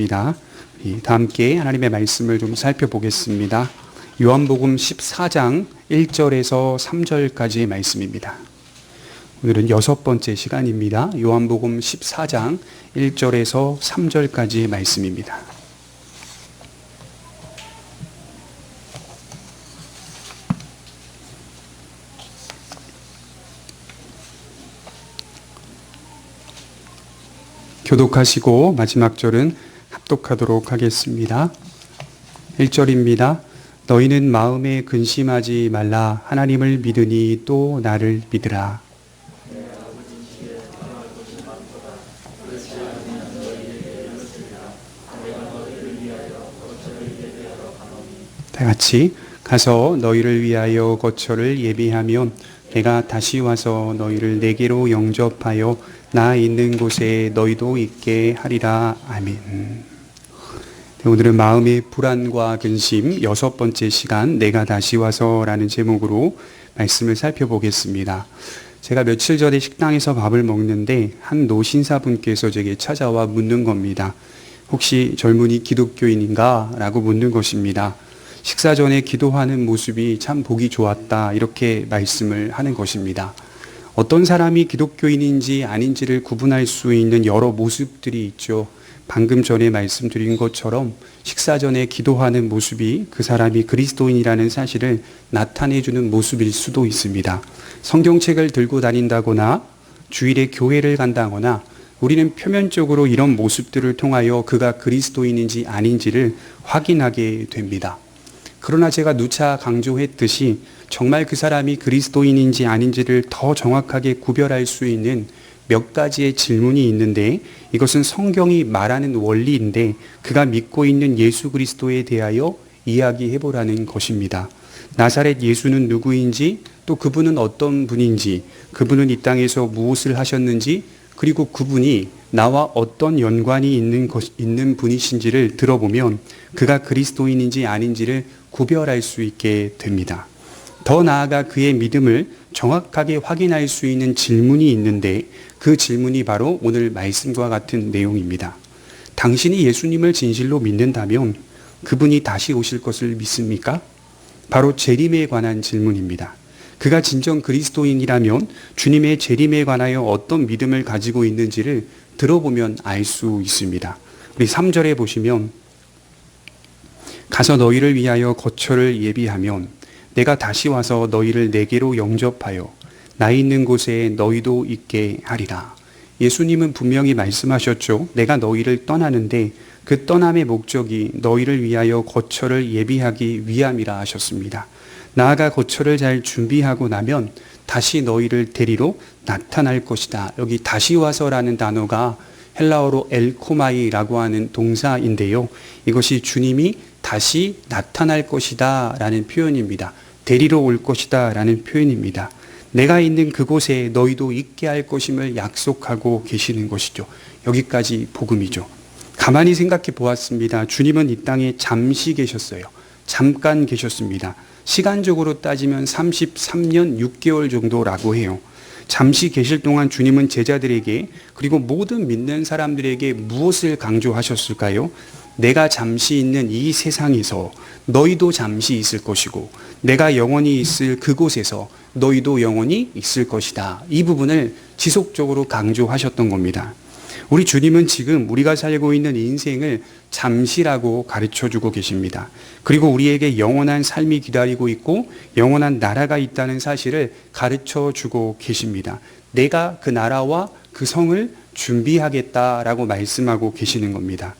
다 함께 하나님의 말씀을 좀 살펴보겠습니다. 요한복음 14장 1절에서 3절까지의 말씀입니다. 오늘은 6번째 시간입니다. 요한복음 14장 1절에서 3절까지의 말씀입니다. 교독하시고 마지막 절은 합독하도록 하겠습니다. 1절입니다. 너희는 마음에 근심하지 말라. 하나님을 믿으니 또 나를 믿으라. 다 같이 가서 너희를 위하여 거처를 예비하면 내가 다시 와서 너희를 내게로 영접하여 나 있는 곳에 너희도 있게 하리라. 아멘. 오늘은 마음의 불안과 근심 6번째 시간 내가 다시 와서라는 제목으로 말씀을 살펴보겠습니다. 제가 며칠 전에 식당에서 밥을 먹는데 한 노신사분께서 제게 찾아와 묻는 겁니다. 혹시 젊은이 기독교인인가? 라고 묻는 것입니다. 식사 전에 기도하는 모습이 참 보기 좋았다, 이렇게 말씀을 하는 것입니다. 어떤 사람이 기독교인인지 아닌지를 구분할 수 있는 여러 모습들이 있죠. 방금 전에 말씀드린 것처럼 식사 전에 기도하는 모습이 그 사람이 그리스도인이라는 사실을 나타내주는 모습일 수도 있습니다. 성경책을 들고 다닌다거나 주일에 교회를 간다거나 우리는 표면적으로 이런 모습들을 통하여 그가 그리스도인인지 아닌지를 확인하게 됩니다. 그러나 제가 누차 강조했듯이 정말 그 사람이 그리스도인인지 아닌지를 더 정확하게 구별할 수 있는 몇 가지의 질문이 있는데, 이것은 성경이 말하는 원리인데 그가 믿고 있는 예수 그리스도에 대하여 이야기해보라는 것입니다. 나사렛 예수는 누구인지, 또 그분은 어떤 분인지, 그분은 이 땅에서 무엇을 하셨는지, 그리고 그분이 나와 어떤 연관이 있는 분이신지를 들어보면 그가 그리스도인인지 아닌지를 구별할 수 있게 됩니다. 더 나아가 그의 믿음을 정확하게 확인할 수 있는 질문이 있는데, 그 질문이 바로 오늘 말씀과 같은 내용입니다. 당신이 예수님을 진실로 믿는다면 그분이 다시 오실 것을 믿습니까? 바로 재림에 관한 질문입니다. 그가 진정 그리스도인이라면 주님의 재림에 관하여 어떤 믿음을 가지고 있는지를 들어보면 알 수 있습니다. 우리 3절에 보시면 가서 너희를 위하여 거처를 예비하면 내가 다시 와서 너희를 내게로 영접하여 나 있는 곳에 너희도 있게 하리라. 예수님은 분명히 말씀하셨죠. 내가 너희를 떠나는데 그 떠남의 목적이 너희를 위하여 거처를 예비하기 위함이라 하셨습니다. 나아가 거처를 잘 준비하고 나면 다시 너희를 데리러 나타날 것이다. 여기 다시 와서라는 단어가 헬라어로 엘코마이라고 하는 동사인데요. 이것이 주님이 다시 나타날 것이다 라는 표현입니다. 데리러 올 것이다 라는 표현입니다. 내가 있는 그곳에 너희도 있게 할 것임을 약속하고 계시는 것이죠. 여기까지 복음이죠. 가만히 생각해 보았습니다. 주님은 이 땅에 잠시 계셨어요. 잠깐 계셨습니다. 시간적으로 따지면 33년 6개월 정도라고 해요. 잠시 계실 동안 주님은 제자들에게, 그리고 모든 믿는 사람들에게 무엇을 강조하셨을까요? 내가 잠시 있는 이 세상에서 너희도 잠시 있을 것이고 내가 영원히 있을 그곳에서 너희도 영원히 있을 것이다. 이 부분을 지속적으로 강조하셨던 겁니다. 우리 주님은 지금 우리가 살고 있는 인생을 잠시라고 가르쳐주고 계십니다. 그리고 우리에게 영원한 삶이 기다리고 있고 영원한 나라가 있다는 사실을 가르쳐주고 계십니다. 내가 그 나라와 그 성을 준비하겠다라고 말씀하고 계시는 겁니다.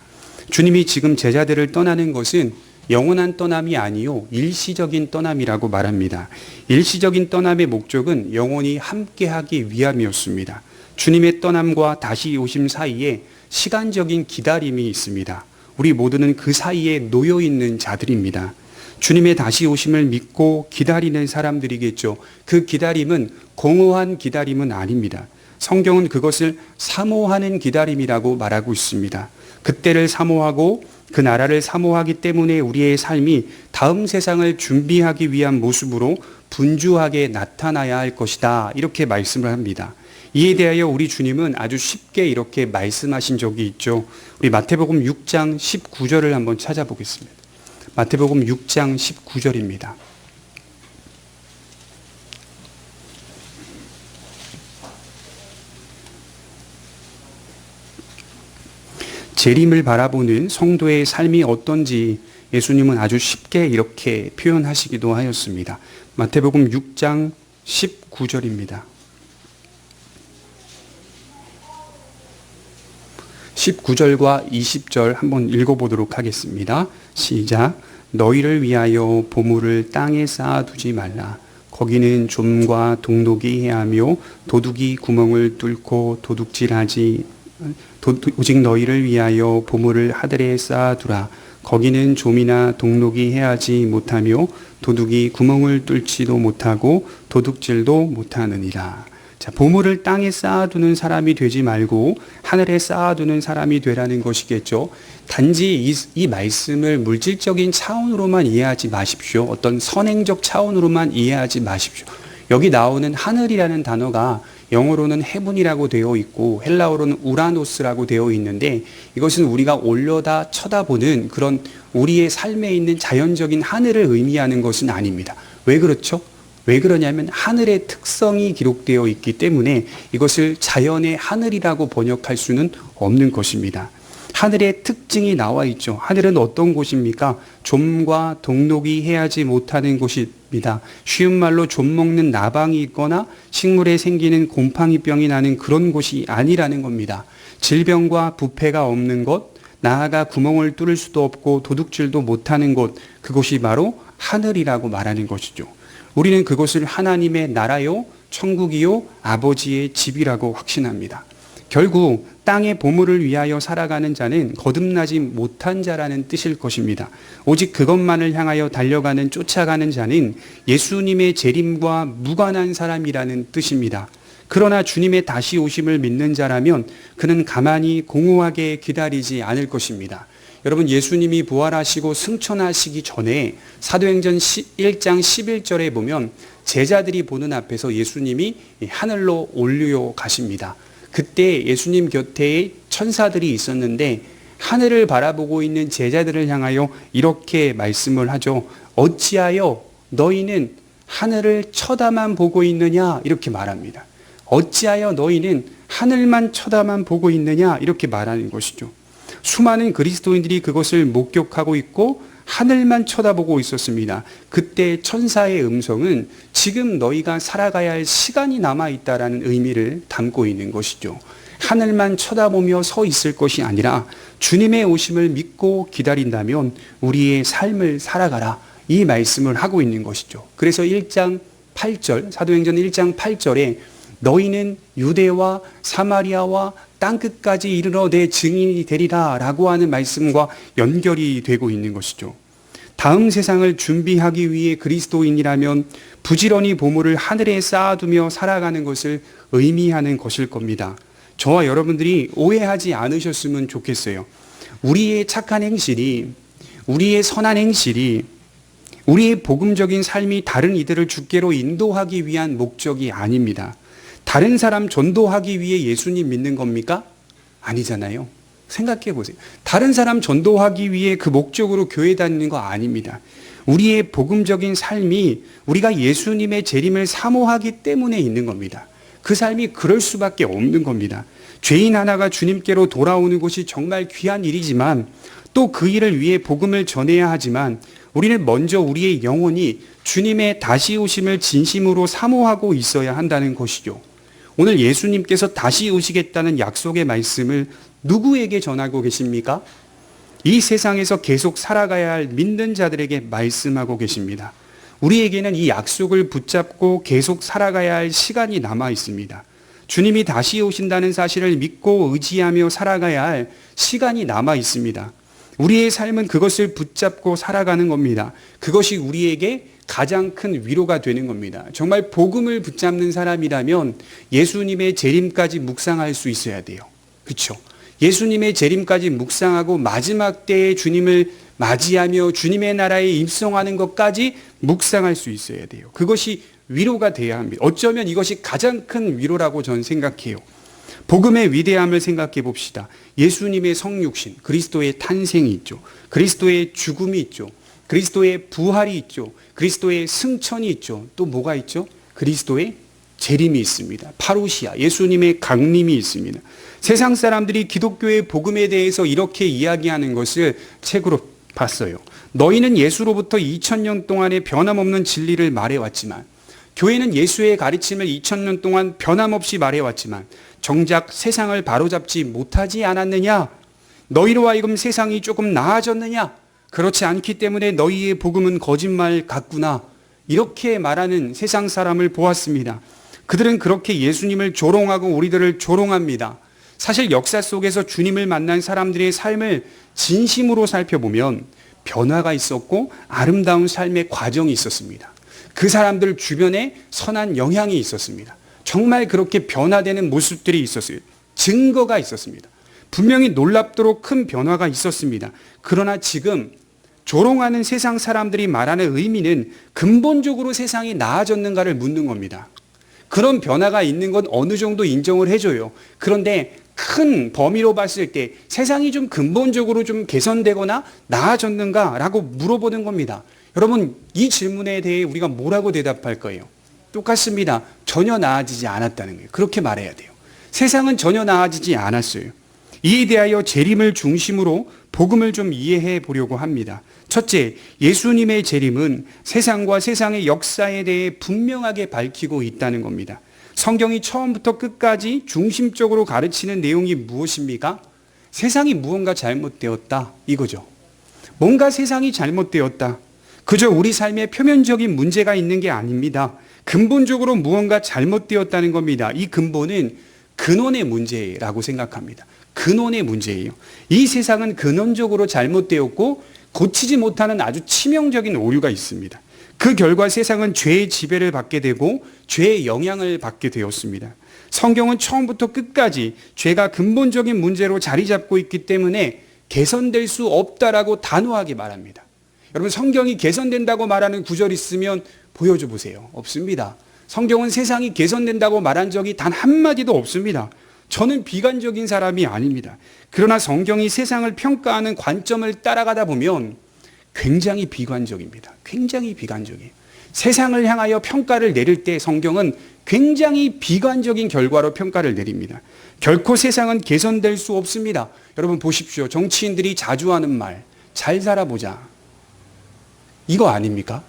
주님이 지금 제자들을 떠나는 것은 영원한 떠남이 아니요 일시적인 떠남이라고 말합니다. 일시적인 떠남의 목적은 영원히 함께하기 위함이었습니다. 주님의 떠남과 다시 오심 사이에 시간적인 기다림이 있습니다. 우리 모두는 그 사이에 놓여 있는 자들입니다. 주님의 다시 오심을 믿고 기다리는 사람들이겠죠. 그 기다림은 공허한 기다림은 아닙니다. 성경은 그것을 사모하는 기다림이라고 말하고 있습니다. 그때를 사모하고 그 나라를 사모하기 때문에 우리의 삶이 다음 세상을 준비하기 위한 모습으로 분주하게 나타나야 할 것이다. 이렇게 말씀을 합니다. 이에 대하여 우리 주님은 아주 쉽게 이렇게 말씀하신 적이 있죠. 우리 마태복음 6장 19절을 한번 찾아보겠습니다. 마태복음 6장 19절입니다. 재림을 바라보는 성도의 삶이 어떤지 예수님은 아주 쉽게 이렇게 표현하시기도 하였습니다. 마태복음 6장 19절입니다. 19절과 20절 한번 읽어보도록 하겠습니다. 시작. 너희를 위하여 보물을 땅에 쌓아두지 말라. 거기는 좀과 동독이 해하며 도둑이 구멍을 뚫고 도둑질하지 오직 너희를 위하여 보물을 하늘에 쌓아두라. 거기는 좀이나 동독이 해하지 못하며 도둑이 구멍을 뚫지도 못하고 도둑질도 못하느니라. 자, 보물을 땅에 쌓아두는 사람이 되지 말고 하늘에 쌓아두는 사람이 되라는 것이겠죠. 단지 이 말씀을 물질적인 차원으로만 이해하지 마십시오. 어떤 선행적 차원으로만 이해하지 마십시오. 여기 나오는 하늘이라는 단어가 영어로는 헤븐이라고 되어 있고 헬라어로는 우라노스라고 되어 있는데 이것은 우리가 올려다 쳐다보는 그런 우리의 삶에 있는 자연적인 하늘을 의미하는 것은 아닙니다. 왜 그렇죠? 왜 그러냐면 하늘의 특성이 기록되어 있기 때문에 이것을 자연의 하늘이라고 번역할 수는 없는 것입니다. 하늘의 특징이 나와 있죠. 하늘은 어떤 곳입니까? 좀과 동독이 해하지 못하는 곳입니다. 쉬운 말로 좀 먹는 나방이 있거나 식물에 생기는 곰팡이병이 나는 그런 곳이 아니라는 겁니다. 질병과 부패가 없는 곳, 나아가 구멍을 뚫을 수도 없고 도둑질도 못하는 곳, 그곳이 바로 하늘이라고 말하는 것이죠. 우리는 그것을 하나님의 나라요, 천국이요, 아버지의 집이라고 확신합니다. 결국 땅의 보물을 위하여 살아가는 자는 거듭나지 못한 자라는 뜻일 것입니다. 오직 그것만을 향하여 달려가는 쫓아가는 자는 예수님의 재림과 무관한 사람이라는 뜻입니다. 그러나 주님의 다시 오심을 믿는 자라면 그는 가만히 공허하게 기다리지 않을 것입니다. 여러분, 예수님이 부활하시고 승천하시기 전에 사도행전 1장 11절에 보면 제자들이 보는 앞에서 예수님이 하늘로 올려 가십니다. 그때 예수님 곁에 천사들이 있었는데 하늘을 바라보고 있는 제자들을 향하여 이렇게 말씀을 하죠. 어찌하여 너희는 하늘을 쳐다만 보고 있느냐, 이렇게 말합니다. 어찌하여 너희는 하늘만 쳐다만 보고 있느냐, 이렇게 말하는 것이죠. 수많은 그리스도인들이 그것을 목격하고 있고 하늘만 쳐다보고 있었습니다. 그때 천사의 음성은 지금 너희가 살아가야 할 시간이 남아있다라는 의미를 담고 있는 것이죠. 하늘만 쳐다보며 서 있을 것이 아니라 주님의 오심을 믿고 기다린다면 우리의 삶을 살아가라, 이 말씀을 하고 있는 것이죠. 그래서 1장 8절, 사도행전 1장 8절에 너희는 유대와 사마리아와 땅끝까지 이르러 내 증인이 되리라 라고 하는 말씀과 연결이 되고 있는 것이죠. 다음 세상을 준비하기 위해 그리스도인이라면 부지런히 보물을 하늘에 쌓아두며 살아가는 것을 의미하는 것일 겁니다. 저와 여러분들이 오해하지 않으셨으면 좋겠어요. 우리의 착한 행실이, 우리의 선한 행실이, 우리의 복음적인 삶이 다른 이들을 주께로 인도하기 위한 목적이 아닙니다. 다른 사람 전도하기 위해 예수님 믿는 겁니까? 아니잖아요. 생각해 보세요. 다른 사람 전도하기 위해 그 목적으로 교회 다니는 거 아닙니다. 우리의 복음적인 삶이 우리가 예수님의 재림을 사모하기 때문에 있는 겁니다. 그 삶이 그럴 수밖에 없는 겁니다. 죄인 하나가 주님께로 돌아오는 것이 정말 귀한 일이지만 또 그 일을 위해 복음을 전해야 하지만 우리는 먼저 우리의 영혼이 주님의 다시 오심을 진심으로 사모하고 있어야 한다는 것이죠. 오늘 예수님께서 다시 오시겠다는 약속의 말씀을 누구에게 전하고 계십니까? 이 세상에서 계속 살아가야 할 믿는 자들에게 말씀하고 계십니다. 우리에게는 이 약속을 붙잡고 계속 살아가야 할 시간이 남아 있습니다. 주님이 다시 오신다는 사실을 믿고 의지하며 살아가야 할 시간이 남아 있습니다. 우리의 삶은 그것을 붙잡고 살아가는 겁니다. 그것이 우리에게 가장 큰 위로가 되는 겁니다. 정말 복음을 붙잡는 사람이라면 예수님의 재림까지 묵상할 수 있어야 돼요. 그렇죠? 예수님의 재림까지 묵상하고 마지막 때에 주님을 맞이하며 주님의 나라에 입성하는 것까지 묵상할 수 있어야 돼요. 그것이 위로가 돼야 합니다. 어쩌면 이것이 가장 큰 위로라고 저는 생각해요. 복음의 위대함을 생각해 봅시다. 예수님의 성육신, 그리스도의 탄생이 있죠. 그리스도의 죽음이 있죠. 그리스도의 부활이 있죠. 그리스도의 승천이 있죠. 또 뭐가 있죠? 그리스도의 재림이 있습니다. 파루시아, 예수님의 강림이 있습니다. 세상 사람들이 기독교의 복음에 대해서 이렇게 이야기하는 것을 책으로 봤어요. 너희는 예수로부터 2000년 동안의 변함없는 진리를 말해왔지만, 교회는 예수의 가르침을 2000년 동안 변함없이 말해왔지만 정작 세상을 바로잡지 못하지 않았느냐? 너희로 하여금 세상이 조금 나아졌느냐? 그렇지 않기 때문에 너희의 복음은 거짓말 같구나. 이렇게 말하는 세상 사람을 보았습니다. 그들은 그렇게 예수님을 조롱하고 우리들을 조롱합니다. 사실 역사 속에서 주님을 만난 사람들의 삶을 진심으로 살펴보면 변화가 있었고 아름다운 삶의 과정이 있었습니다. 그 사람들 주변에 선한 영향이 있었습니다. 정말 그렇게 변화되는 모습들이 있었어요. 증거가 있었습니다. 분명히 놀랍도록 큰 변화가 있었습니다. 그러나 지금 조롱하는 세상 사람들이 말하는 의미는 근본적으로 세상이 나아졌는가를 묻는 겁니다. 그런 변화가 있는 건 어느 정도 인정을 해줘요. 그런데 큰 범위로 봤을 때 세상이 좀 근본적으로 좀 개선되거나 나아졌는가라고 물어보는 겁니다. 여러분, 이 질문에 대해 우리가 뭐라고 대답할 거예요? 똑같습니다. 전혀 나아지지 않았다는 거예요. 그렇게 말해야 돼요. 세상은 전혀 나아지지 않았어요. 이에 대하여 재림을 중심으로 복음을 좀 이해해 보려고 합니다. 첫째, 예수님의 재림은 세상과 세상의 역사에 대해 분명하게 밝히고 있다는 겁니다. 성경이 처음부터 끝까지 중심적으로 가르치는 내용이 무엇입니까? 세상이 무언가 잘못되었다, 이거죠. 뭔가 세상이 잘못되었다. 그저 우리 삶에 표면적인 문제가 있는 게 아닙니다. 근본적으로 무언가 잘못되었다는 겁니다. 이 근본은 근원의 문제라고 생각합니다. 근원의 문제예요. 이 세상은 근원적으로 잘못되었고 고치지 못하는 아주 치명적인 오류가 있습니다. 그 결과 세상은 죄의 지배를 받게 되고 죄의 영향을 받게 되었습니다. 성경은 처음부터 끝까지 죄가 근본적인 문제로 자리 잡고 있기 때문에 개선될 수 없다라고 단호하게 말합니다. 여러분, 성경이 개선된다고 말하는 구절 있으면 보여줘 보세요. 없습니다. 성경은 세상이 개선된다고 말한 적이 단 한마디도 없습니다. 저는 비관적인 사람이 아닙니다. 그러나 성경이 세상을 평가하는 관점을 따라가다 보면 굉장히 비관적입니다. 굉장히 비관적이에요. 세상을 향하여 평가를 내릴 때 성경은 굉장히 비관적인 결과로 평가를 내립니다. 결코 세상은 개선될 수 없습니다. 여러분 보십시오. 정치인들이 자주 하는 말, 잘 살아보자. 이거 아닙니까?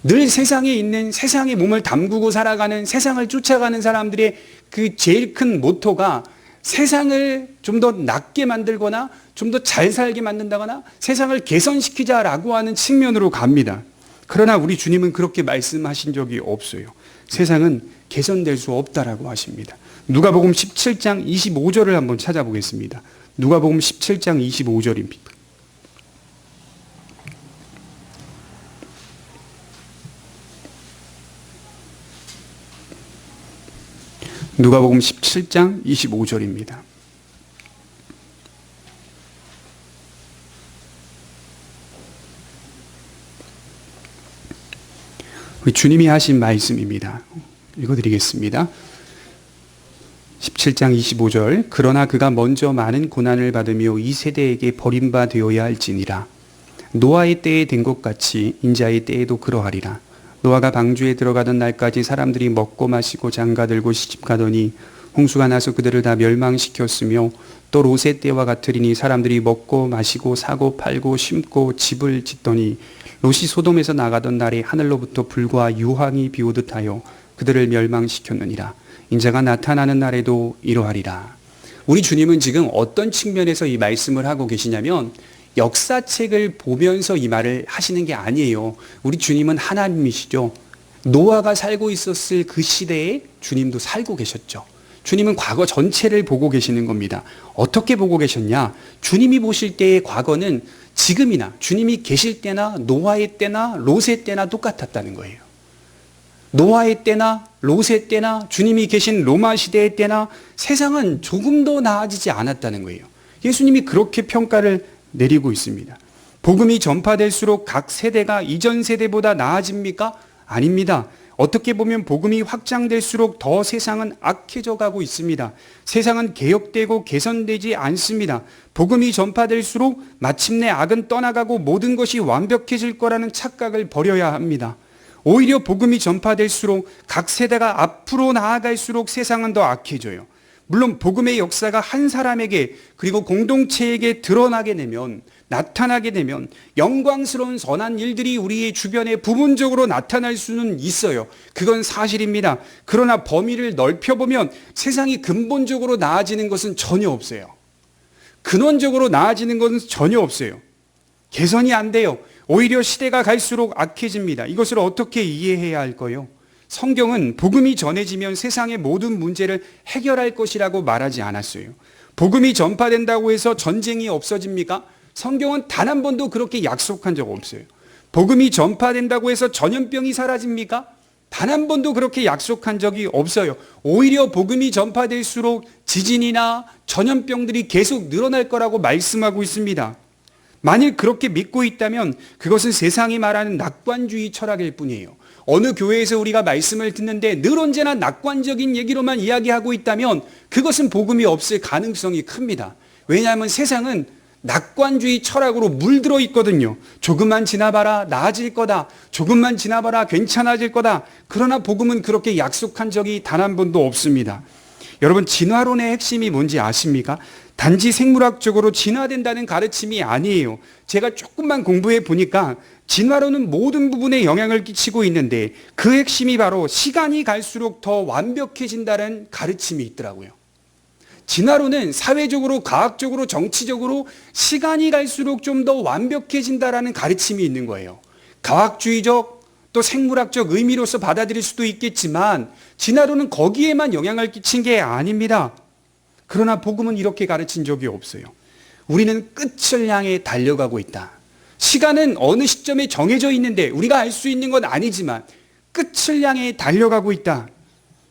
늘 세상에 있는, 세상에 몸을 담그고 살아가는, 세상을 쫓아가는 사람들의 그 제일 큰 모토가 세상을 좀 더 낫게 만들거나 좀 더 잘 살게 만든다거나 세상을 개선시키자라고 하는 측면으로 갑니다. 그러나 우리 주님은 그렇게 말씀하신 적이 없어요. 세상은 개선될 수 없다라고 하십니다. 누가복음 17장 25절을 한번 찾아보겠습니다. 누가복음 17장 25절입니다. 누가복음 17장 25절입니다. 우리 주님이 하신 말씀입니다. 읽어드리겠습니다. 17장 25절. 그러나 그가 먼저 많은 고난을 받으며 이 세대에게 버림받아야 할지니라. 노아의 때에 된 것 같이 인자의 때에도 그러하리라. 노아가 방주에 들어가던 날까지 사람들이 먹고 마시고 장가들고 시집가더니 홍수가 나서 그들을 다 멸망시켰으며 또 롯의 때와 같으리니 사람들이 먹고 마시고 사고 팔고 심고 집을 짓더니 롯이 소돔에서 나가던 날에 하늘로부터 불과 유황이 비오듯 하여 그들을 멸망시켰느니라. 인자가 나타나는 날에도 이러하리라. 우리 주님은 지금 어떤 측면에서 이 말씀을 하고 계시냐면 역사책을 보면서 이 말을 하시는 게 아니에요. 우리 주님은 하나님이시죠. 노아가 살고 있었을 그 시대에 주님도 살고 계셨죠. 주님은 과거 전체를 보고 계시는 겁니다. 어떻게 보고 계셨냐? 주님이 보실 때의 과거는 지금이나 주님이 계실 때나 노아의 때나 롯의 때나 똑같았다는 거예요. 노아의 때나 롯의 때나 주님이 계신 로마 시대의 때나 세상은 조금 더 나아지지 않았다는 거예요. 예수님이 그렇게 평가를 내리고 있습니다. 복음이 전파될수록 각 세대가 이전 세대보다 나아집니까? 아닙니다. 어떻게 보면 복음이 확장될수록 더 세상은 악해져 가고 있습니다. 세상은 개혁되고 개선되지 않습니다. 복음이 전파될수록 마침내 악은 떠나가고 모든 것이 완벽해질 거라는 착각을 버려야 합니다. 오히려 복음이 전파될수록 각 세대가 앞으로 나아갈수록 세상은 더 악해져요. 물론 복음의 역사가 한 사람에게 그리고 공동체에게 드러나게 되면, 나타나게 되면 영광스러운 선한 일들이 우리의 주변에 부분적으로 나타날 수는 있어요. 그건 사실입니다. 그러나 범위를 넓혀보면 세상이 근본적으로 나아지는 것은 전혀 없어요. 근원적으로 나아지는 것은 전혀 없어요. 개선이 안 돼요. 오히려 시대가 갈수록 악해집니다. 이것을 어떻게 이해해야 할까요? 성경은 복음이 전해지면 세상의 모든 문제를 해결할 것이라고 말하지 않았어요. 복음이 전파된다고 해서 전쟁이 없어집니까? 성경은 단 한 번도 그렇게 약속한 적 없어요. 복음이 전파된다고 해서 전염병이 사라집니까? 단 한 번도 그렇게 약속한 적이 없어요. 오히려 복음이 전파될수록 지진이나 전염병들이 계속 늘어날 거라고 말씀하고 있습니다. 만일 그렇게 믿고 있다면 그것은 세상이 말하는 낙관주의 철학일 뿐이에요. 어느 교회에서 우리가 말씀을 듣는데 늘 언제나 낙관적인 얘기로만 이야기하고 있다면 그것은 복음이 없을 가능성이 큽니다. 왜냐하면 세상은 낙관주의 철학으로 물들어 있거든요. 조금만 지나봐라, 나아질 거다. 조금만 지나봐라, 괜찮아질 거다. 그러나 복음은 그렇게 약속한 적이 단 한 번도 없습니다. 여러분, 진화론의 핵심이 뭔지 아십니까? 단지 생물학적으로 진화된다는 가르침이 아니에요. 제가 조금만 공부해 보니까 진화론은 모든 부분에 영향을 끼치고 있는데 그 핵심이 바로 시간이 갈수록 더 완벽해진다는 가르침이 있더라고요. 진화론은 사회적으로, 과학적으로, 정치적으로 시간이 갈수록 좀 더 완벽해진다라는 가르침이 있는 거예요. 과학주의적 또 생물학적 의미로서 받아들일 수도 있겠지만 진화론은 거기에만 영향을 끼친 게 아닙니다. 그러나 복음은 이렇게 가르친 적이 없어요. 우리는 끝을 향해 달려가고 있다. 시간은 어느 시점에 정해져 있는데 우리가 알 수 있는 건 아니지만 끝을 향해 달려가고 있다.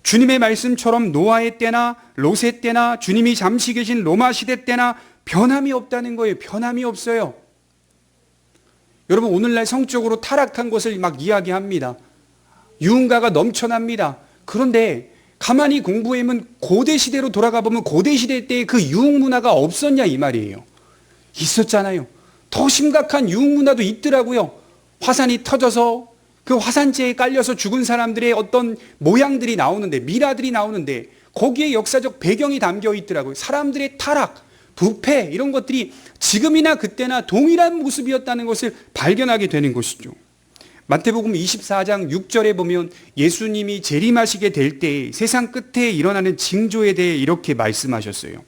주님의 말씀처럼 노아의 때나 롯의 때나 주님이 잠시 계신 로마 시대 때나 변함이 없다는 거예요. 변함이 없어요. 여러분, 오늘날 성적으로 타락한 것을 막 이야기합니다. 유흥가가 넘쳐납니다. 그런데 가만히 공부해보면 고대 시대로 돌아가 보면 고대 시대 때의 그 유흥 문화가 없었냐 이 말이에요. 있었잖아요. 더 심각한 유흥 문화도 있더라고요. 화산이 터져서 그 화산재에 깔려서 죽은 사람들의 어떤 모양들이 나오는데, 미라들이 나오는데 거기에 역사적 배경이 담겨 있더라고요. 사람들의 타락, 부패 이런 것들이 지금이나 그때나 동일한 모습이었다는 것을 발견하게 되는 것이죠. 마태복음 24장 6절에 보면 예수님이 재림하시게 될 때 세상 끝에 일어나는 징조에 대해 이렇게 말씀하셨어요.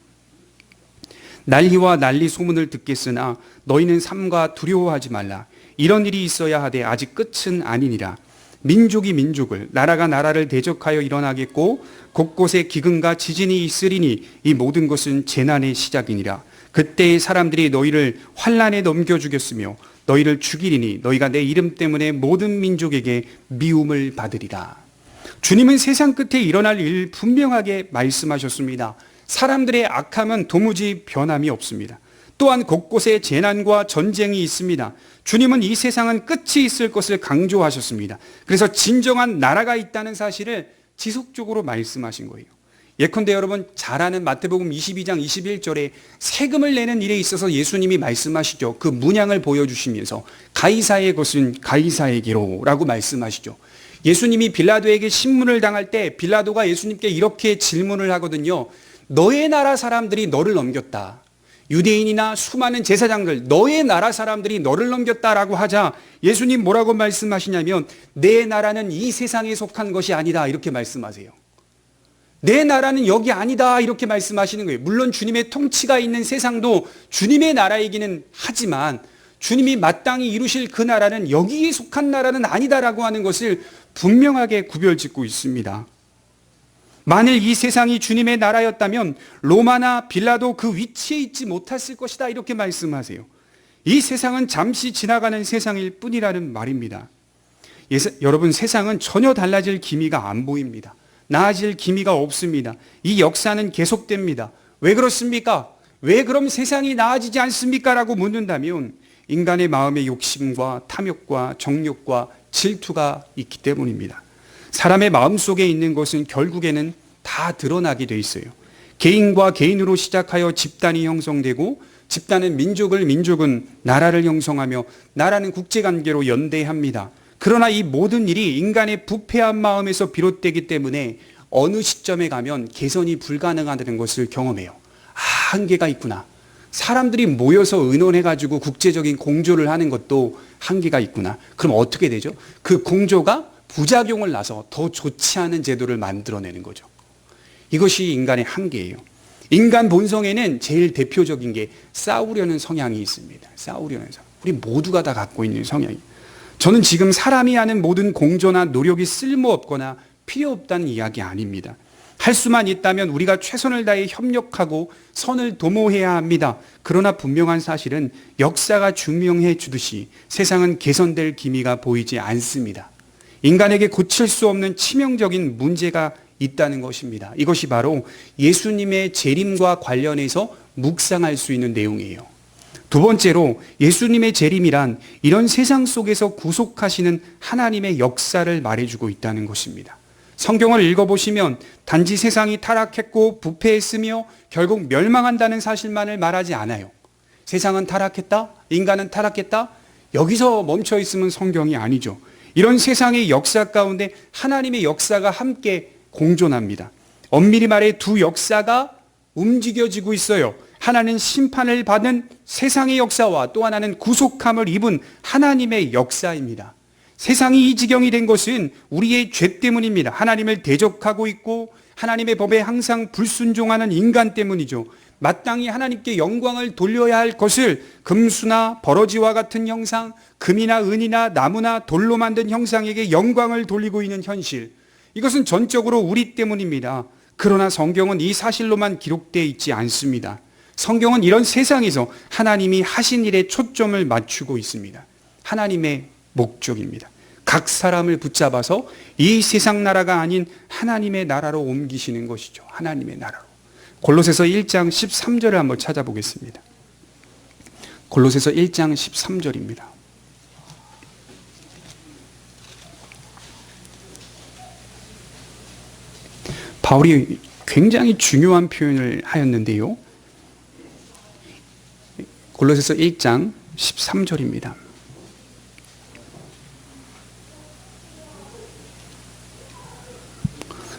난리와 난리 소문을 듣겠으나 너희는 삼가 두려워하지 말라. 이런 일이 있어야 하되 아직 끝은 아니니라. 민족이 민족을, 나라가 나라를 대적하여 일어나겠고 곳곳에 기근과 지진이 있으리니 이 모든 것은 재난의 시작이니라. 그때의 사람들이 너희를 환난에 넘겨주겠으며 너희를 죽이리니 너희가 내 이름 때문에 모든 민족에게 미움을 받으리라. 주님은 세상 끝에 일어날 일 분명하게 말씀하셨습니다. 사람들의 악함은 도무지 변함이 없습니다. 또한 곳곳에 재난과 전쟁이 있습니다. 주님은 이 세상은 끝이 있을 것을 강조하셨습니다. 그래서 진정한 나라가 있다는 사실을 지속적으로 말씀하신 거예요. 예컨대 여러분 잘 아는 마태복음 22장 21절에 세금을 내는 일에 있어서 예수님이 말씀하시죠. 그 문양을 보여주시면서 가이사의 것은 가이사에게로 라고 말씀하시죠. 예수님이 빌라도에게 신문을 당할 때 빌라도가 예수님께 이렇게 질문을 하거든요. 너의 나라 사람들이 너를 넘겼다. 유대인이나 수많은 제사장들, 너의 나라 사람들이 너를 넘겼다라고 하자 예수님 뭐라고 말씀하시냐면 내 나라는 이 세상에 속한 것이 아니다 이렇게 말씀하세요. 내 나라는 여기 아니다 이렇게 말씀하시는 거예요. 물론 주님의 통치가 있는 세상도 주님의 나라이기는 하지만 주님이 마땅히 이루실 그 나라는 여기에 속한 나라는 아니다라고 하는 것을 분명하게 구별짓고 있습니다. 만일 이 세상이 주님의 나라였다면 로마나 빌라도 그 위치에 있지 못했을 것이다 이렇게 말씀하세요. 이 세상은 잠시 지나가는 세상일 뿐이라는 말입니다. 여러분, 세상은 전혀 달라질 기미가 안 보입니다. 나아질 기미가 없습니다. 이 역사는 계속됩니다. 왜 그렇습니까? 왜 그럼 세상이 나아지지 않습니까? 라고 묻는다면 인간의 마음의 욕심과 탐욕과 정욕과 질투가 있기 때문입니다. 사람의 마음속에 있는 것은 결국에는 다 드러나게 돼 있어요. 개인과 개인으로 시작하여 집단이 형성되고, 집단은 민족은 나라를 형성하며, 나라는 국제관계로 연대합니다. 그러나 이 모든 일이 인간의 부패한 마음에서 비롯되기 때문에 어느 시점에 가면 개선이 불가능하다는 것을 경험해요. 한계가 있구나. 사람들이 모여서 의논해가지고 국제적인 공조를 하는 것도 한계가 있구나. 그럼 어떻게 되죠? 그 공조가 부작용을 낳아서 더 좋지 않은 제도를 만들어내는 거죠. 이것이 인간의 한계예요. 인간 본성에는 제일 대표적인 게 싸우려는 성향이 있습니다. 싸우려는 성향. 우리 모두가 다 갖고 있는 성향이에요. 저는 지금 사람이 하는 모든 공조나 노력이 쓸모없거나 필요 없다는 이야기 아닙니다. 할 수만 있다면 우리가 최선을 다해 협력하고 선을 도모해야 합니다. 그러나 분명한 사실은 역사가 증명해 주듯이 세상은 개선될 기미가 보이지 않습니다. 인간에게 고칠 수 없는 치명적인 문제가 있다는 것입니다. 이것이 바로 예수님의 재림과 관련해서 묵상할 수 있는 내용이에요. 두 번째로, 예수님의 재림이란 이런 세상 속에서 구속하시는 하나님의 역사를 말해주고 있다는 것입니다. 성경을 읽어보시면 단지 세상이 타락했고 부패했으며 결국 멸망한다는 사실만을 말하지 않아요. 세상은 타락했다? 인간은 타락했다? 여기서 멈춰 있으면 성경이 아니죠. 이런 세상의 역사 가운데 하나님의 역사가 함께 공존합니다. 엄밀히 말해 두 역사가 움직여지고 있어요. 하나는 심판을 받은 세상의 역사와 또 하나는 구속함을 입은 하나님의 역사입니다. 세상이 이 지경이 된 것은 우리의 죄 때문입니다. 하나님을 대적하고 있고 하나님의 법에 항상 불순종하는 인간 때문이죠. 마땅히 하나님께 영광을 돌려야 할 것을 금수나 버러지와 같은 형상, 금이나 은이나 나무나 돌로 만든 형상에게 영광을 돌리고 있는 현실, 이것은 전적으로 우리 때문입니다. 그러나 성경은 이 사실로만 기록되어 있지 않습니다. 성경은 이런 세상에서 하나님이 하신 일에 초점을 맞추고 있습니다. 하나님의 목적입니다. 각 사람을 붙잡아서 이 세상 나라가 아닌 하나님의 나라로 옮기시는 것이죠. 하나님의 나라로. 골로새서 1장 13절을 한번 찾아보겠습니다. 골로새서 1장 13절입니다. 바울이 굉장히 중요한 표현을 하였는데요. 골로새서 1장 13절입니다.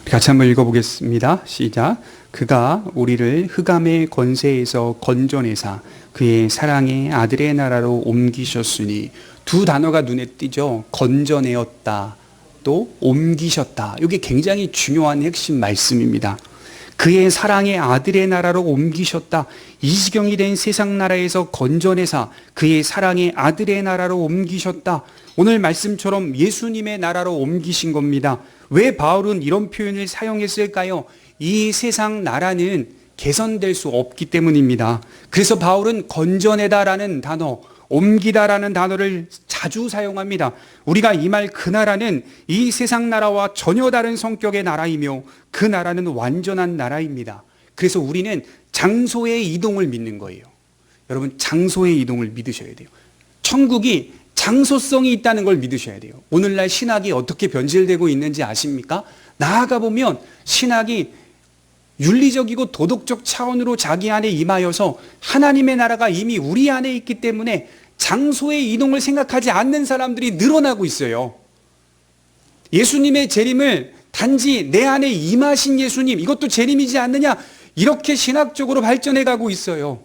같이 한번 읽어보겠습니다. 시작. 그가 우리를 흑암의 권세에서 건져내사 그의 사랑의 아들의 나라로 옮기셨으니, 두 단어가 눈에 띄죠. 건져내었다, 또 옮기셨다. 이게 굉장히 중요한 핵심 말씀입니다. 그의 사랑의 아들의 나라로 옮기셨다. 이 지경이 된 세상 나라에서 건져내사 그의 사랑의 아들의 나라로 옮기셨다. 오늘 말씀처럼 예수님의 나라로 옮기신 겁니다. 왜 바울은 이런 표현을 사용했을까요? 이 세상 나라는 개선될 수 없기 때문입니다. 그래서 바울은 건져내다라는 단어, 옮기다라는 단어를 자주 사용합니다. 우리가 이 말 그 나라는 이 세상 나라와 전혀 다른 성격의 나라이며 그 나라는 완전한 나라입니다. 그래서 우리는 장소의 이동을 믿는 거예요. 여러분, 장소의 이동을 믿으셔야 돼요. 천국이 장소성이 있다는 걸 믿으셔야 돼요. 오늘날 신학이 어떻게 변질되고 있는지 아십니까? 나아가 보면 신학이 윤리적이고 도덕적 차원으로 자기 안에 임하여서 하나님의 나라가 이미 우리 안에 있기 때문에 장소의 이동을 생각하지 않는 사람들이 늘어나고 있어요. 예수님의 재림을 단지 내 안에 임하신 예수님, 이것도 재림이지 않느냐, 이렇게 신학적으로 발전해 가고 있어요.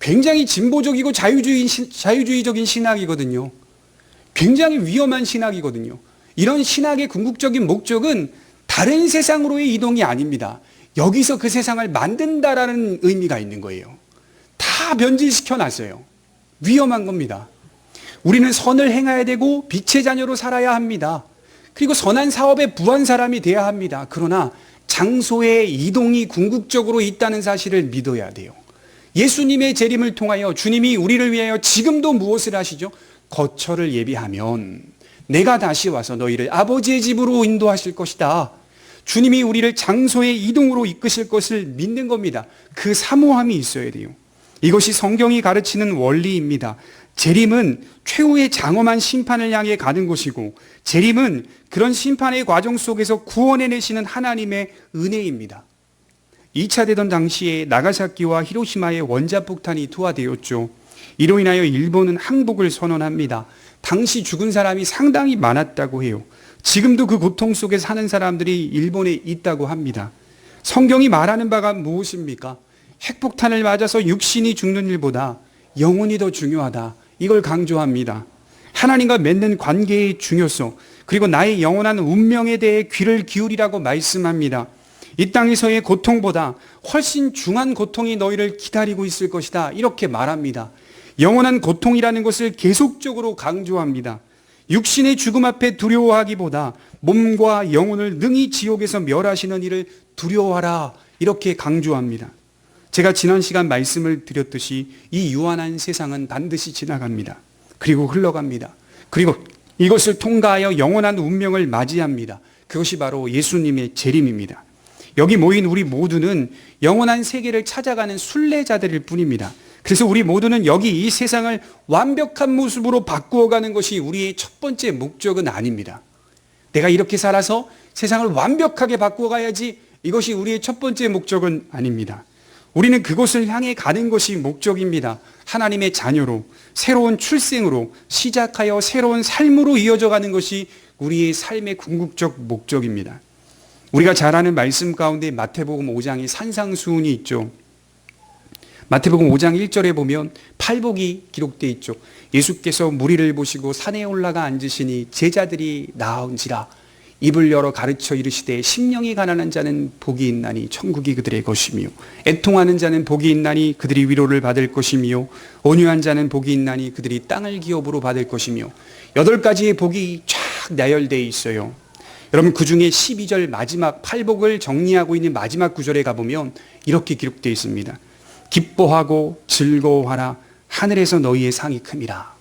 굉장히 진보적이고 자유주의적인 신학이거든요. 굉장히 위험한 신학이거든요. 이런 신학의 궁극적인 목적은 다른 세상으로의 이동이 아닙니다. 여기서 그 세상을 만든다라는 의미가 있는 거예요. 다 변질시켜 놨어요. 위험한 겁니다. 우리는 선을 행해야 되고 빛의 자녀로 살아야 합니다. 그리고 선한 사업에 부한 사람이 돼야 합니다. 그러나 장소의 이동이 궁극적으로 있다는 사실을 믿어야 돼요. 예수님의 재림을 통하여 주님이 우리를 위하여 지금도 무엇을 하시죠? 거처를 예비하면 내가 다시 와서 너희를 아버지의 집으로 인도하실 것이다. 주님이 우리를 장소의 이동으로 이끄실 것을 믿는 겁니다. 그 사모함이 있어야 돼요. 이것이 성경이 가르치는 원리입니다. 재림은 최후의 장엄한 심판을 향해 가는 것이고, 재림은 그런 심판의 과정 속에서 구원해내시는 하나님의 은혜입니다. 2차 대전 당시에 나가사키와 히로시마의 원자폭탄이 투하되었죠. 이로 인하여 일본은 항복을 선언합니다. 당시 죽은 사람이 상당히 많았다고 해요. 지금도 그 고통 속에 사는 사람들이 일본에 있다고 합니다. 성경이 말하는 바가 무엇입니까? 핵폭탄을 맞아서 육신이 죽는 일보다 영혼이 더 중요하다. 이걸 강조합니다. 하나님과 맺는 관계의 중요성, 그리고 나의 영원한 운명에 대해 귀를 기울이라고 말씀합니다. 이 땅에서의 고통보다 훨씬 중한 고통이 너희를 기다리고 있을 것이다. 이렇게 말합니다. 영원한 고통이라는 것을 계속적으로 강조합니다. 육신의 죽음 앞에 두려워하기보다 몸과 영혼을 능히 지옥에서 멸하시는 이를 두려워하라. 이렇게 강조합니다. 제가 지난 시간 말씀을 드렸듯이 이 유한한 세상은 반드시 지나갑니다. 그리고 흘러갑니다. 그리고 이것을 통과하여 영원한 운명을 맞이합니다. 그것이 바로 예수님의 재림입니다. 여기 모인 우리 모두는 영원한 세계를 찾아가는 순례자들일 뿐입니다. 그래서 우리 모두는 여기 이 세상을 완벽한 모습으로 바꾸어가는 것이 우리의 첫 번째 목적은 아닙니다. 내가 이렇게 살아서 세상을 완벽하게 바꾸어가야지, 이것이 우리의 첫 번째 목적은 아닙니다. 우리는 그곳을 향해 가는 것이 목적입니다. 하나님의 자녀로, 새로운 출생으로 시작하여 새로운 삶으로 이어져 가는 것이 우리의 삶의 궁극적 목적입니다. 우리가 잘 아는 말씀 가운데 마태복음 5장에 산상수훈이 있죠. 마태복음 5장 1절에 보면 팔복이 기록되어 있죠. 예수께서 무리를 보시고 산에 올라가 앉으시니 제자들이 나아온지라 입을 열어 가르쳐 이르시되 심령이 가난한 자는 복이 있나니 천국이 그들의 것이며 애통하는 자는 복이 있나니 그들이 위로를 받을 것이며 온유한 자는 복이 있나니 그들이 땅을 기업으로 받을 것이며 8가지의 복이 쫙 나열되어 있어요. 여러분, 그 중에 12절 마지막 팔복을 정리하고 있는 마지막 구절에 가보면 이렇게 기록되어 있습니다. 기뻐하고 즐거워하라 하늘에서 너희의 상이 큼이라.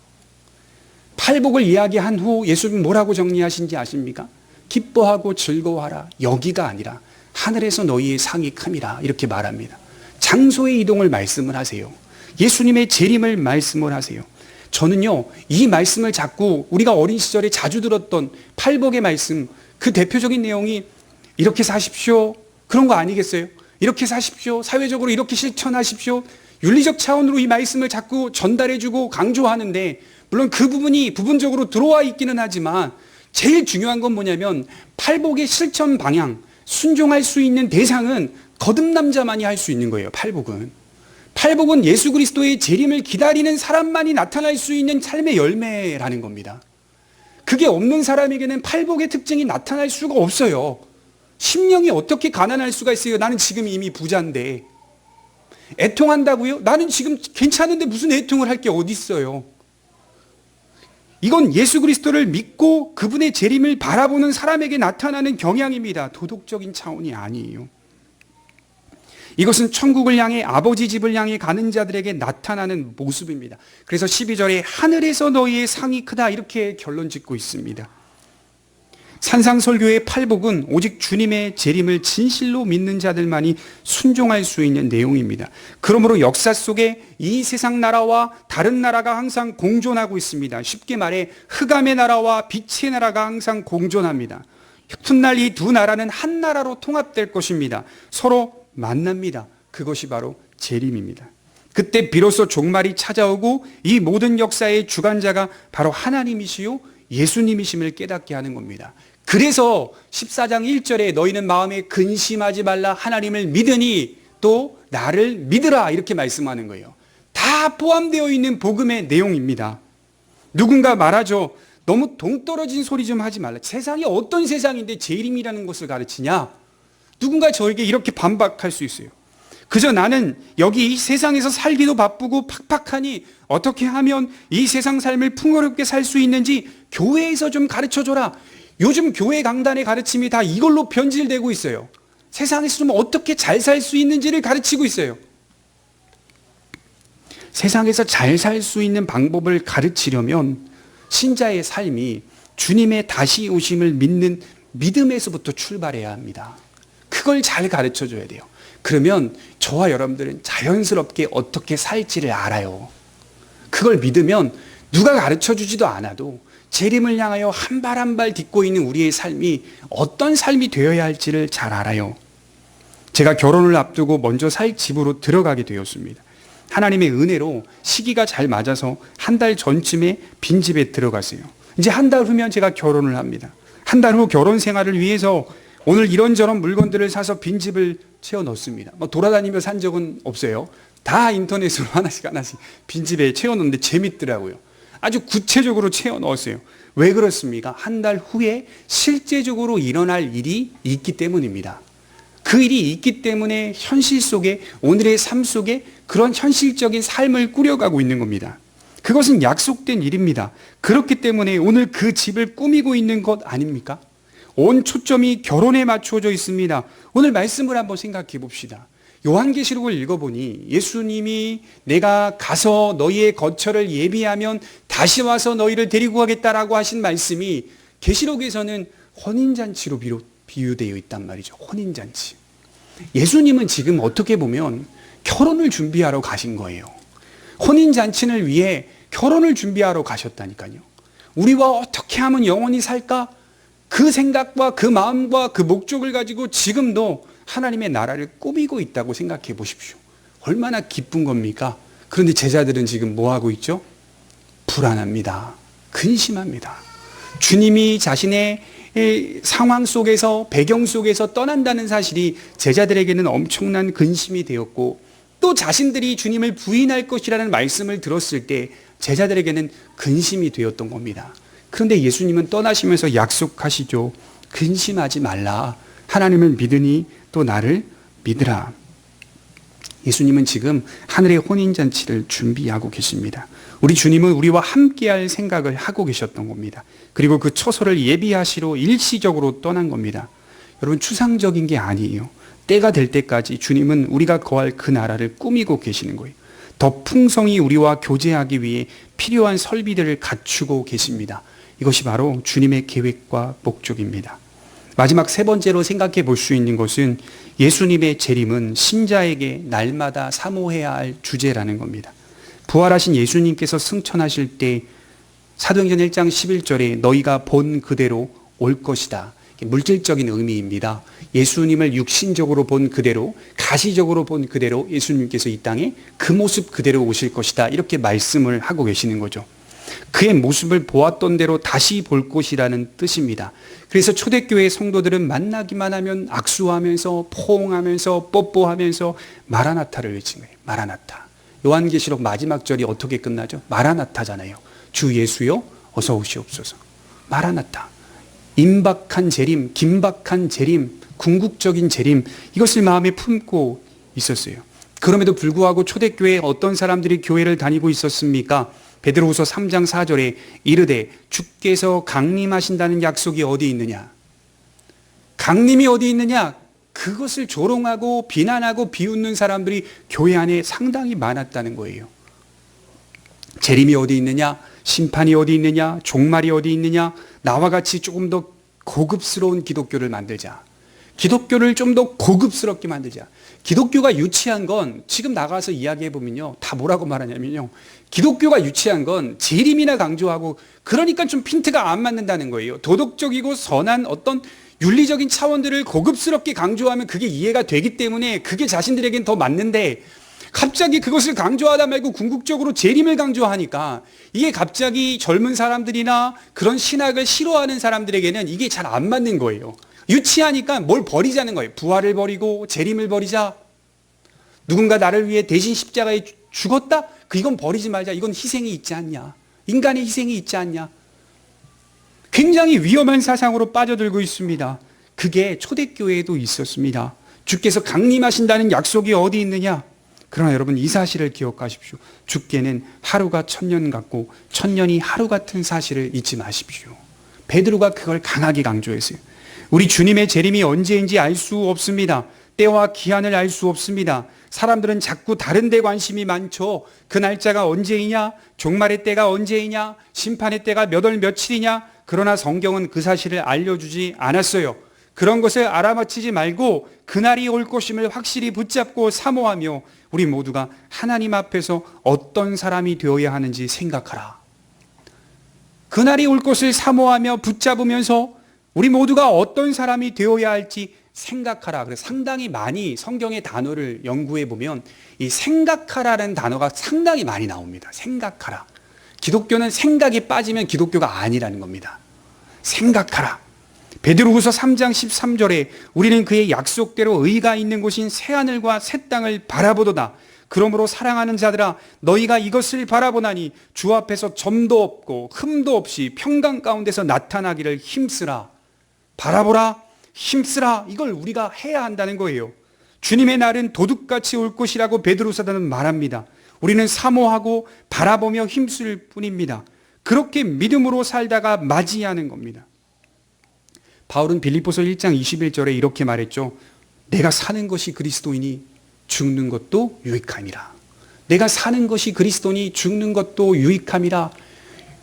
팔복을 이야기한 후 예수님은 뭐라고 정리하신지 아십니까? 기뻐하고 즐거워하라. 여기가 아니라 하늘에서 너희의 상이 큼이라. 이렇게 말합니다. 장소의 이동을 말씀을 하세요. 예수님의 재림을 말씀을 하세요. 저는요, 이 말씀을 자꾸 우리가 어린 시절에 자주 들었던 팔복의 말씀, 그 대표적인 내용이 이렇게 사십시오. 그런 거 아니겠어요? 이렇게 사십시오. 사회적으로 이렇게 실천하십시오. 윤리적 차원으로 이 말씀을 자꾸 전달해주고 강조하는데, 물론 그 부분이 부분적으로 들어와 있기는 하지만 제일 중요한 건 뭐냐면 팔복의 실천 방향, 순종할 수 있는 대상은 거듭남자만이 할 수 있는 거예요. 팔복은 예수 그리스도의 재림을 기다리는 사람만이 나타날 수 있는 삶의 열매라는 겁니다. 그게 없는 사람에게는 팔복의 특징이 나타날 수가 없어요. 심령이 어떻게 가난할 수가 있어요? 나는 지금 이미 부자인데. 애통한다고요? 나는 지금 괜찮은데 무슨 애통을 할 게 어디 있어요? 이건 예수 그리스도를 믿고 그분의 재림을 바라보는 사람에게 나타나는 경향입니다. 도덕적인 차원이 아니에요. 이것은 천국을 향해, 아버지 집을 향해 가는 자들에게 나타나는 모습입니다. 그래서 12절에 하늘에서 너희의 상이 크다 이렇게 결론 짓고 있습니다. 산상설교의 팔복은 오직 주님의 재림을 진실로 믿는 자들만이 순종할 수 있는 내용입니다. 그러므로 역사 속에 이 세상 나라와 다른 나라가 항상 공존하고 있습니다. 쉽게 말해 흑암의 나라와 빛의 나라가 항상 공존합니다. 훗날 이 두 나라는 한 나라로 통합될 것입니다. 서로 만납니다. 그것이 바로 재림입니다. 그때 비로소 종말이 찾아오고 이 모든 역사의 주관자가 바로 하나님이시요 예수님이심을 깨닫게 하는 겁니다. 그래서 14장 1절에 너희는 마음에 근심하지 말라 하나님을 믿으니 또 나를 믿으라 이렇게 말씀하는 거예요. 다 포함되어 있는 복음의 내용입니다. 누군가 말하죠. 너무 동떨어진 소리 좀 하지 말라. 세상이 어떤 세상인데 재림이라는 것을 가르치냐? 누군가 저에게 이렇게 반박할 수 있어요. 그저 나는 여기 이 세상에서 살기도 바쁘고 팍팍하니 어떻게 하면 이 세상 삶을 풍요롭게 살 수 있는지 교회에서 좀 가르쳐줘라. 요즘 교회 강단의 가르침이 다 이걸로 변질되고 있어요. 세상에서 좀 어떻게 잘 살 수 있는지를 가르치고 있어요. 세상에서 잘 살 수 있는 방법을 가르치려면 신자의 삶이 주님의 다시 오심을 믿는 믿음에서부터 출발해야 합니다. 그걸 잘 가르쳐줘야 돼요. 그러면 저와 여러분들은 자연스럽게 어떻게 살지를 알아요. 그걸 믿으면 누가 가르쳐 주지도 않아도 재림을 향하여 한 발 한 발 딛고 있는 우리의 삶이 어떤 삶이 되어야 할지를 잘 알아요. 제가 결혼을 앞두고 먼저 살 집으로 들어가게 되었습니다. 하나님의 은혜로 시기가 잘 맞아서 한 달 전쯤에 빈집에 들어갔어요. 이제 한 달 후면 제가 결혼을 합니다. 한 달 후 결혼 생활을 위해서 오늘 이런저런 물건들을 사서 빈집을 채워 넣습니다. 돌아다니며 산 적은 없어요. 다 인터넷으로 하나씩 빈집에 채워 넣는데 재밌더라고요. 아주 구체적으로 채워 넣었어요. 왜 그렇습니까? 한 달 후에 실제적으로 일어날 일이 있기 때문입니다. 그 일이 있기 때문에 현실 속에, 오늘의 삶 속에 그런 현실적인 삶을 꾸려가고 있는 겁니다. 그것은 약속된 일입니다. 그렇기 때문에 오늘 그 집을 꾸미고 있는 것 아닙니까? 온 초점이 결혼에 맞춰져 있습니다. 오늘 말씀을 한번 생각해 봅시다. 요한계시록을 읽어보니 예수님이 내가 가서 너희의 거처를 예비하면 다시 와서 너희를 데리고 가겠다라고 하신 말씀이 계시록에서는 혼인잔치로 비유되어 있단 말이죠. 혼인잔치. 예수님은 지금 어떻게 보면 결혼을 준비하러 가신 거예요. 혼인잔치를 위해 결혼을 준비하러 가셨다니까요. 우리와 어떻게 하면 영원히 살까? 그 생각과 그 마음과 그 목적을 가지고 지금도 하나님의 나라를 꾸미고 있다고 생각해 보십시오. 얼마나 기쁜 겁니까? 그런데 제자들은 지금 뭐 하고 있죠? 불안합니다. 근심합니다. 주님이 자신의 상황 속에서, 배경 속에서 떠난다는 사실이 제자들에게는 엄청난 근심이 되었고, 또 자신들이 주님을 부인할 것이라는 말씀을 들었을 때 제자들에게는 근심이 되었던 겁니다. 그런데 예수님은 떠나시면서 약속하시죠. 근심하지 말라. 하나님을 믿으니 또 나를 믿으라. 예수님은 지금 하늘의 혼인잔치를 준비하고 계십니다. 우리 주님은 우리와 함께할 생각을 하고 계셨던 겁니다. 그리고 그 처소를 예비하시러 일시적으로 떠난 겁니다. 여러분, 추상적인 게 아니에요. 때가 될 때까지 주님은 우리가 거할 그 나라를 꾸미고 계시는 거예요. 더 풍성히 우리와 교제하기 위해 필요한 설비들을 갖추고 계십니다. 이것이 바로 주님의 계획과 목적입니다. 마지막 세 번째로 생각해 볼 수 있는 것은 예수님의 재림은 신자에게 날마다 사모해야 할 주제라는 겁니다. 부활하신 예수님께서 승천하실 때 사도행전 1장 11절에 너희가 본 그대로 올 것이다. 물질적인 의미입니다. 예수님을 육신적으로 본 그대로, 가시적으로 본 그대로 예수님께서 이 땅에 그 모습 그대로 오실 것이다. 이렇게 말씀을 하고 계시는 거죠. 그의 모습을 보았던 대로 다시 볼 것이라는 뜻입니다. 그래서 초대교회 성도들은 만나기만 하면 악수하면서 포옹하면서 뽀뽀하면서 마라나타를 외친 거예요. 마라나타. 요한계시록 마지막 절이 어떻게 끝나죠? 마라나타잖아요. 주 예수여 어서 오시옵소서. 마라나타. 임박한 재림, 긴박한 재림, 궁극적인 재림, 이것을 마음에 품고 있었어요. 그럼에도 불구하고 초대교회에 어떤 사람들이 교회를 다니고 있었습니까? 베드로후서 3장 4절에 이르되 주께서 강림하신다는 약속이 어디 있느냐? 강림이 어디 있느냐? 그것을 조롱하고 비난하고 비웃는 사람들이 교회 안에 상당히 많았다는 거예요. 재림이 어디 있느냐? 심판이 어디 있느냐? 종말이 어디 있느냐? 나와 같이 조금 더 고급스러운 기독교를 만들자. 기독교를 좀 더 고급스럽게 만들자. 기독교가 유치한 건 지금 나가서 이야기해 보면요. 다 뭐라고 말하냐면요. 기독교가 유치한 건 재림이나 강조하고 그러니까 좀 핀트가 안 맞는다는 거예요. 도덕적이고 선한 어떤 윤리적인 차원들을 고급스럽게 강조하면 그게 이해가 되기 때문에 그게 자신들에겐 더 맞는데 갑자기 그것을 강조하다 말고 궁극적으로 재림을 강조하니까 이게 갑자기 젊은 사람들이나 그런 신학을 싫어하는 사람들에게는 이게 잘 안 맞는 거예요. 유치하니까 뭘 버리자는 거예요. 부활을 버리고 재림을 버리자. 누군가 나를 위해 대신 십자가에 죽었다? 이건 버리지 말자. 이건 희생이 있지 않냐. 인간의 희생이 있지 않냐. 굉장히 위험한 사상으로 빠져들고 있습니다. 그게 초대교회에도 있었습니다. 주께서 강림하신다는 약속이 어디 있느냐? 그러나 여러분 이 사실을 기억하십시오. 주께는 하루가 천년 같고 천년이 하루 같은 사실을 잊지 마십시오. 베드로가 그걸 강하게 강조했어요. 우리 주님의 재림이 언제인지 알 수 없습니다. 때와 기한을 알 수 없습니다. 사람들은 자꾸 다른 데 관심이 많죠. 그 날짜가 언제이냐? 종말의 때가 언제이냐? 심판의 때가 몇 월 며칠이냐? 그러나 성경은 그 사실을 알려주지 않았어요. 그런 것을 알아맞히지 말고 그날이 올 것임을 확실히 붙잡고 사모하며 우리 모두가 하나님 앞에서 어떤 사람이 되어야 하는지 생각하라. 그날이 올 것을 사모하며 붙잡으면서 우리 모두가 어떤 사람이 되어야 할지 생각하라. 그래서 상당히 많이 성경의 단어를 연구해 보면 이 생각하라는 단어가 상당히 많이 나옵니다. 생각하라. 기독교는 생각이 빠지면 기독교가 아니라는 겁니다. 생각하라. 베드로후서 3장 13절에 우리는 그의 약속대로 의가 있는 곳인 새하늘과 새 땅을 바라보도다. 그러므로 사랑하는 자들아, 너희가 이것을 바라보나니 주 앞에서 점도 없고 흠도 없이 평강 가운데서 나타나기를 힘쓰라. 바라보라, 힘쓰라. 이걸 우리가 해야 한다는 거예요. 주님의 날은 도둑같이 올 것이라고 베드로 사도는 말합니다. 우리는 사모하고 바라보며 힘쓸 뿐입니다. 그렇게 믿음으로 살다가 맞이하는 겁니다. 바울은 빌립보서 1장 21절에 이렇게 말했죠. 내가 사는 것이 그리스도이니 죽는 것도 유익함이라. 내가 사는 것이 그리스도니 죽는 것도 유익함이라.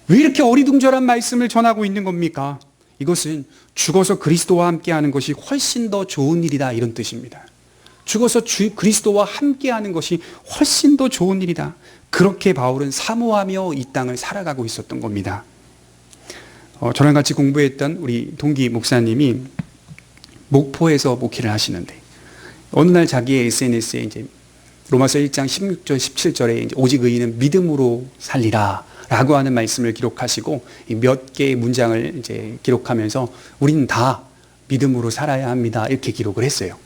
왜 이렇게 어리둥절한 말씀을 전하고 있는 겁니까? 이것은 죽어서 그리스도와 함께하는 것이 훨씬 더 좋은 일이다, 이런 뜻입니다. 죽어서 그리스도와 함께하는 것이 훨씬 더 좋은 일이다. 그렇게 바울은 사모하며 이 땅을 살아가고 있었던 겁니다. 저랑 같이 공부했던 우리 동기 목사님이 목포에서 목회를 하시는데 어느 날 자기의 SNS에 이제 로마서 1장 16절 17절에 오직 의인은 믿음으로 살리라 라고 하는 말씀을 기록하시고 몇 개의 문장을 이제 기록하면서 우리는 다 믿음으로 살아야 합니다, 이렇게 기록을 했어요.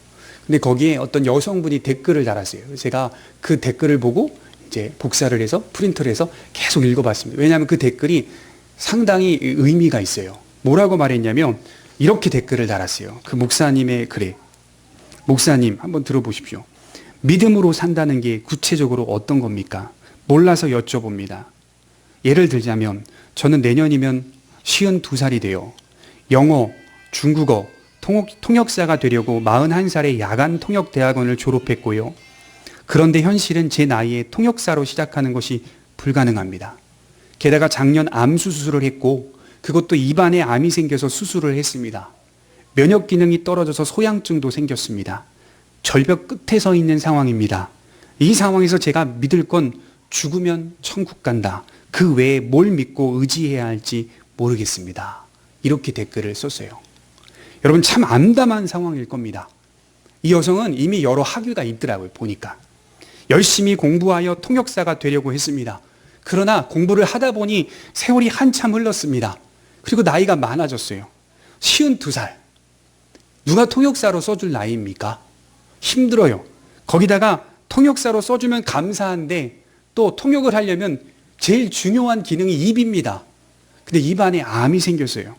근데 거기에 어떤 여성분이 댓글을 달았어요. 제가 그 댓글을 보고 이제 복사를 해서 프린트를 해서 계속 읽어봤습니다. 왜냐하면 그 댓글이 상당히 의미가 있어요. 뭐라고 말했냐면 이렇게 댓글을 달았어요. 그 목사님의 글에, 목사님 한번 들어보십시오. 믿음으로 산다는 게 구체적으로 어떤 겁니까? 몰라서 여쭤봅니다. 예를 들자면 저는 내년이면 52살이 돼요. 영어, 중국어, 통역사가 되려고 41살에 야간 통역대학원을 졸업했고요. 그런데 현실은 제 나이에 통역사로 시작하는 것이 불가능합니다. 게다가 작년 암수 수술을 했고 그것도 입안에 암이 생겨서 수술을 했습니다. 면역 기능이 떨어져서 소양증도 생겼습니다. 절벽 끝에 서 있는 상황입니다. 이 상황에서 제가 믿을 건 죽으면 천국 간다. 그 외에 뭘 믿고 의지해야 할지 모르겠습니다. 이렇게 댓글을 썼어요. 여러분 참 암담한 상황일 겁니다. 이 여성은 이미 여러 학위가 있더라고요. 보니까 열심히 공부하여 통역사가 되려고 했습니다. 그러나 공부를 하다 보니 세월이 한참 흘렀습니다. 그리고 나이가 많아졌어요. 52살. 누가 통역사로 써줄 나이입니까? 힘들어요. 거기다가 통역사로 써주면 감사한데 또 통역을 하려면 제일 중요한 기능이 입입니다. 근데 입안에 암이 생겼어요.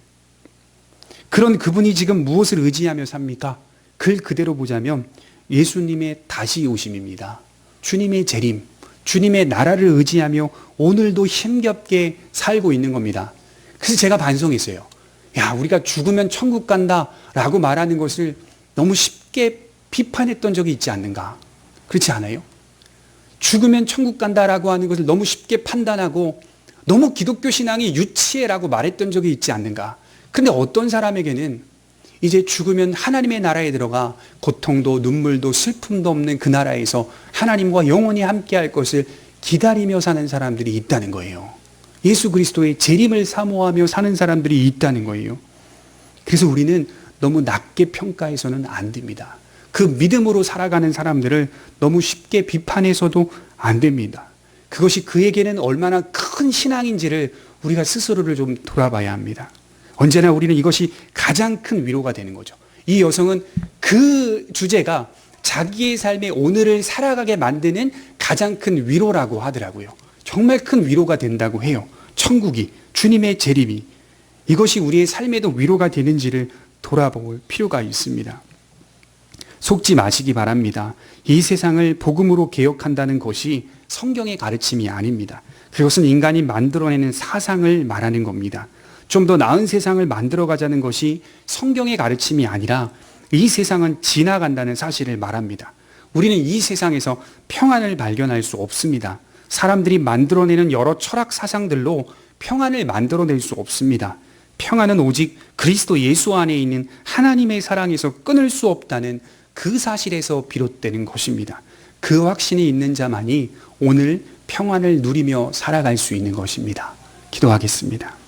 그런 그분이 지금 무엇을 의지하며 삽니까? 글 그대로 보자면 예수님의 다시 오심입니다. 주님의 재림, 주님의 나라를 의지하며 오늘도 힘겹게 살고 있는 겁니다. 그래서 제가 반성했어요. 야, 우리가 죽으면 천국 간다 라고 말하는 것을 너무 쉽게 비판했던 적이 있지 않는가? 그렇지 않아요? 죽으면 천국 간다라고 하는 것을 너무 쉽게 판단하고 너무 기독교 신앙이 유치해라고 말했던 적이 있지 않는가? 근데 어떤 사람에게는 이제 죽으면 하나님의 나라에 들어가 고통도 눈물도 슬픔도 없는 그 나라에서 하나님과 영원히 함께할 것을 기다리며 사는 사람들이 있다는 거예요. 예수 그리스도의 재림을 사모하며 사는 사람들이 있다는 거예요. 그래서 우리는 너무 낮게 평가해서는 안 됩니다. 그 믿음으로 살아가는 사람들을 너무 쉽게 비판해서도 안 됩니다. 그것이 그에게는 얼마나 큰 신앙인지를 우리가 스스로를 좀 돌아봐야 합니다. 언제나 우리는 이것이 가장 큰 위로가 되는 거죠. 이 여성은 그 주제가 자기의 삶의 오늘을 살아가게 만드는 가장 큰 위로라고 하더라고요. 정말 큰 위로가 된다고 해요. 천국이, 주님의 재림이. 이것이 우리의 삶에도 위로가 되는지를 돌아볼 필요가 있습니다. 속지 마시기 바랍니다. 이 세상을 복음으로 개혁한다는 것이 성경의 가르침이 아닙니다. 그것은 인간이 만들어내는 사상을 말하는 겁니다. 좀 더 나은 세상을 만들어가자는 것이 성경의 가르침이 아니라 이 세상은 지나간다는 사실을 말합니다. 우리는 이 세상에서 평안을 발견할 수 없습니다. 사람들이 만들어내는 여러 철학 사상들로 평안을 만들어낼 수 없습니다. 평안은 오직 그리스도 예수 안에 있는 하나님의 사랑에서 끊을 수 없다는 그 사실에서 비롯되는 것입니다. 그 확신이 있는 자만이 오늘 평안을 누리며 살아갈 수 있는 것입니다. 기도하겠습니다.